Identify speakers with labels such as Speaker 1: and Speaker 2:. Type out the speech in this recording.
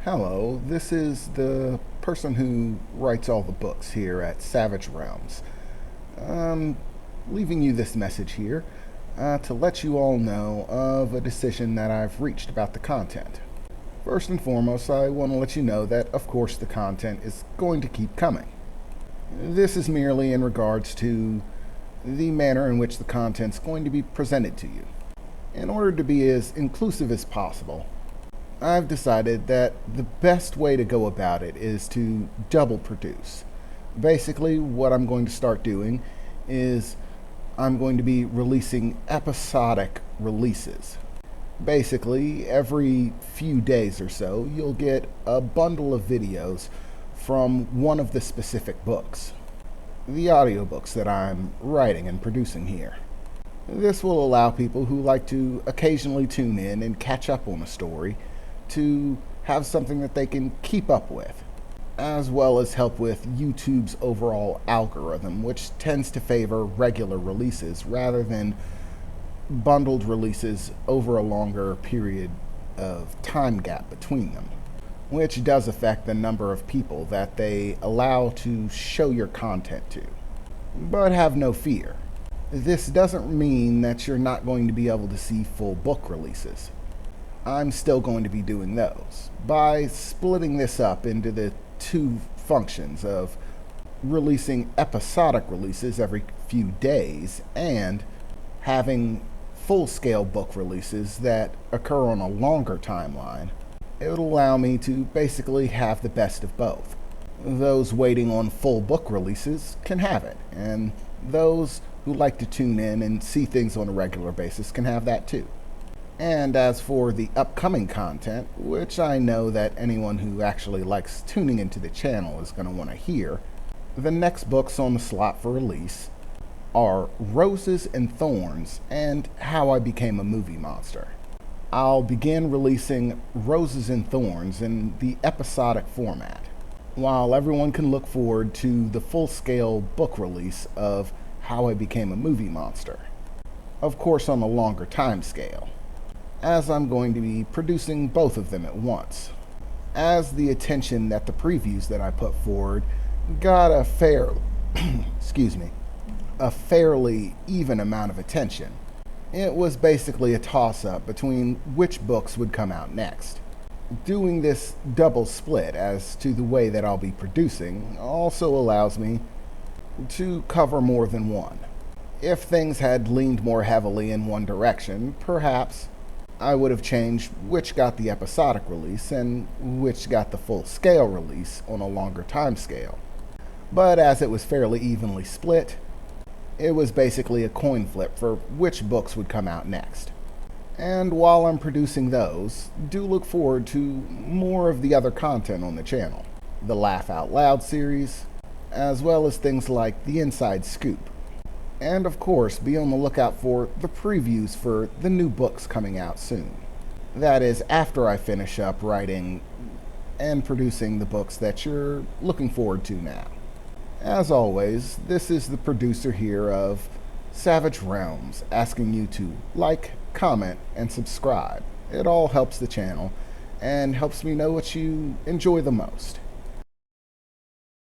Speaker 1: Hello, this is the person who writes all the books here at Savage-Realms. I'm leaving you this message here to let you all know of a decision that I've reached about the content. First and foremost, I want to let you know that, of course, the content is going to keep coming. This is merely in regards to the manner in which the content's going to be presented to you. In order to be as inclusive as possible, I've decided that the best way to go about it is to double produce. Basically, what I'm going to start doing is I'm going to be releasing episodic releases. Basically, every few days or so, you'll get a bundle of videos from one of the specific books, the audiobooks that I'm writing and producing here. This will allow people who like to occasionally tune in and catch up on a story to have something that they can keep up with, as well as help with YouTube's overall algorithm, which tends to favor regular releases rather than bundled releases over a longer period of time gap between them, which does affect the number of people that they allow to show your content to. But have no fear. This doesn't mean that you're not going to be able to see full book releases. I'm still going to be doing those by splitting this up into the two functions of releasing episodic releases every few days and having full-scale book releases that occur on a longer timeline. It'll allow me to basically have the best of both. Those waiting on full book releases can have it, and those who like to tune in and see things on a regular basis can have that too. And as for the upcoming content, which I know that anyone who actually likes tuning into the channel is going to want to hear, the next books on the slot for release are Roses and Thorns and How I Became a Movie Monster. I'll begin releasing Roses and Thorns in the episodic format, while everyone can look forward to the full-scale book release of How I Became a Movie Monster. Of course, on a longer time scale, as I'm going to be producing both of them at once, as the attention that the previews that I put forward got a fairly even amount of attention. It was basically a toss-up between which books would come out next. Doing this double split as to the way that I'll be producing also allows me to cover more than one. If things had leaned more heavily in one direction, perhaps I would have changed which got the episodic release and which got the full-scale release on a longer time scale. But as it was fairly evenly split, it was basically a coin flip for which books would come out next. And while I'm producing those, do look forward to more of the other content on the channel. The Laugh Out Loud series, as well as things like The Inside Scoop. And of course, be on the lookout for the previews for the new books coming out soon. That is, after I finish up writing and producing the books that you're looking forward to now. As always, this is the producer here of Savage Realms, asking you to like, comment, and subscribe. It all helps the channel and helps me know what you enjoy the most.